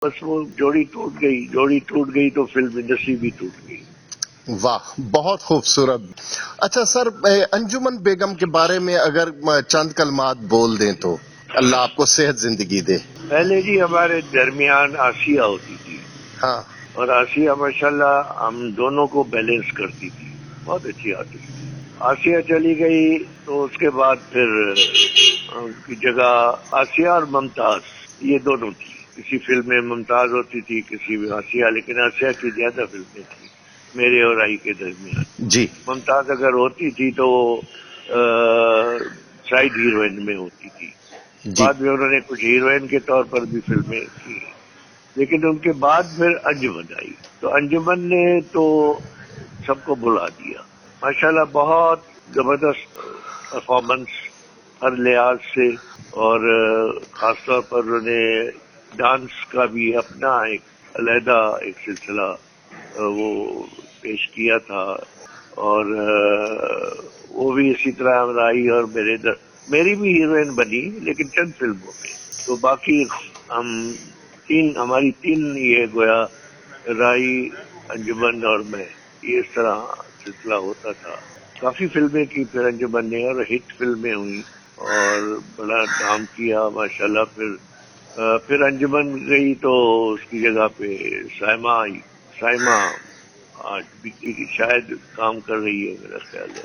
بس وہ جوڑی ٹوٹ گئی تو فلم انڈسٹری بھی ٹوٹ گئی۔ واہ، بہت خوبصورت۔ اچھا سر، انجمن بیگم کے بارے میں اگر چند کلمات بول دیں تو اللہ آپ کو صحت زندگی دے۔ پہلے جی ہمارے درمیان آسیہ ہوتی تھی، ہاں اور آسیہ ماشاءاللہ ہم دونوں کو بیلنس کرتی تھی، بہت اچھی آرٹسٹ تھی۔ آسیہ چلی گئی تو اس کے بعد پھر ان کی جگہ آسیہ اور ممتاز، یہ دونوں تھی۔ کسی فلم میں ممتاز ہوتی تھی، کسی میں آسیہ، لیکن آسیہ کی زیادہ فلمیں تھیں میرے اور آئی کے درمیان۔ جی ممتاز اگر ہوتی تھی تو سائیڈ ہیروئن میں ہوتی تھی، جی بعد میں انہوں نے کچھ ہیروئن کے طور پر بھی فلمیں کی، لیکن ان کے بعد پھر انجمن آئی تو انجمن نے تو سب کو بلا دیا۔ ماشاءاللہ بہت زبردست پرفارمنس ہر لحاظ سے، اور خاص طور پر انہوں نے ڈانس کا بھی اپنا ایک علیحدہ ایک سلسلہ وہ پیش کیا تھا، اور وہ بھی اسی طرح رائی اور میری بھی ہیروئن بنی، لیکن چند فلموں میں۔ تو باقی ہماری تین یہ گویا رائی، انجمن اور میں، یہ اس طرح سلسلہ ہوتا تھا۔ کافی فلمیں کی پھر انجمن نے، اور ہٹ فلمیں ہوئی اور بڑا نام کیا ماشاءاللہ۔ پھر انجمن گئی تو اس کی جگہ پہ سائمہ آئی۔ سائمہ آج بھی شاید کام کر رہی ہے میرا خیال ہے۔